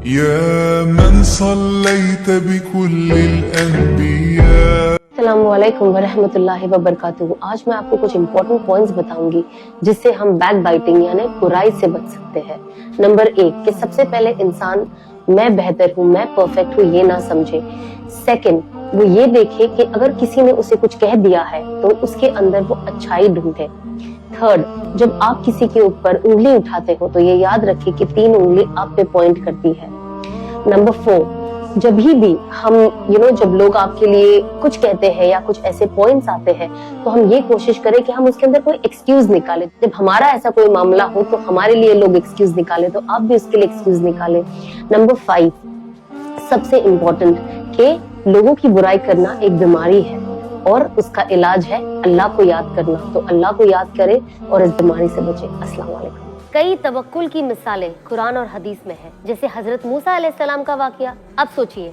يا من صليت بكل الأنبياء. अस्सलामुअलैकुम वरहमतुल्लाहि वबरकातुहू। आज मैं आपको कुछ इंपॉर्टेंट पॉइंट्स बताऊंगी जिससे हम बैक बाइटिंग यानी बुराई से बच सकते हैं। नंबर 1 कि सबसे पहले इंसान मैं बेहतर हूँ, मैं परफेक्ट हूँ ये ना समझे। सेकंड, वो ये देखे कि अगर किसी ने उसे कुछ कह दिया है तो उसके अंदर वो अच्छाई ढूंढे। थर्ड, जब आप किसी के ऊपर उंगली उठाते हो तो ये याद रखिए कि 3 उंगली आप पे पॉइंट करती है। नंबर 4, जब भी हम जब लोग आपके लिए कुछ कहते हैं या कुछ ऐसे पॉइंट्स आते हैं तो हम ये कोशिश करें कि हम उसके अंदर कोई एक्सक्यूज निकालें। जब हमारा ऐसा कोई मामला हो तो हमारे लिए लोग एक्सक्यूज निकालें तो आप भी उसके लिए एक्सक्यूज निकालें। नंबर 5, सबसे इम्पोर्टेंट कि लोगों की बुराई करना एक बीमारी है और उसका इलाज है अल्लाह को याद करना। तो अल्लाह को याद करें और इस बीमारी से बचें। अस्सलाम वालेकुम। कई तवक्कुल की मिसालें कुरान और हदीस में है, जैसे हजरत मूसा अलैहिस्सलाम का वाकया। अब सोचिए,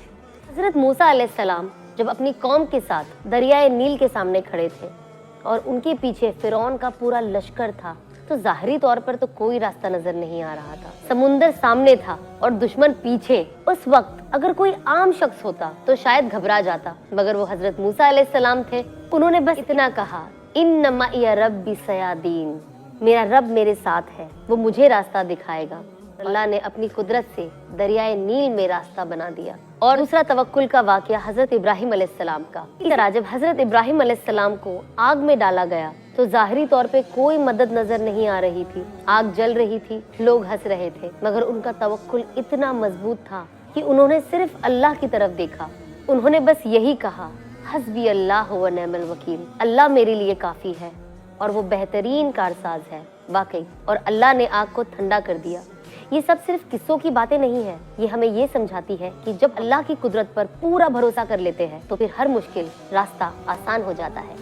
हजरत मूसा अलैहिस्सलाम जब अपनी कौम के साथ दरियाए नील के सामने खड़े थे और उनके पीछे फिरौन का पूरा लश्कर था, तो जाहिरी तौर पर तो कोई रास्ता नजर नहीं आ रहा था। समुंदर सामने था और दुश्मन पीछे। उस वक्त अगर कोई आम शख्स होता तो शायद घबरा जाता, मगर वो हजरत मूसा अलैहिस्सलाम थे। उन्होंने बस इतना कहा, इन्ना मइया रब्बी सयादीन, मेरा रब मेरे साथ है, वो मुझे रास्ता दिखाएगा। अल्लाह ने अपनी कुदरत से दरियाए नील में रास्ता बना दिया। और दूसरा तवक्कुल का वाकया हजरत इब्राहिम अलैहिस्सलाम का। इस तरह जब हजरत इब्राहिम अलैहिस्सलाम को आग में डाला गया तो जाहिरी तौर पे कोई मदद नजर नहीं आ रही थी। आग जल रही थी, लोग हंस रहे थे, मगर उनका तवक्कुल इतना मजबूत था कि उन्होंने सिर्फ अल्लाह की तरफ देखा। उन्होंने बस यही कहा, हस्बी अल्लाह व निअमल वकील, अल्लाह मेरे लिए काफी है और वो बेहतरीन कारसाज है। वाकई, और अल्लाह ने आग को ठंडा कर दिया। ये सब सिर्फ किस्सों की बातें नहीं है, ये हमें ये समझाती है कि जब अल्लाह की कुदरत पर पूरा भरोसा कर लेते हैं तो फिर हर मुश्किल रास्ता आसान हो जाता है।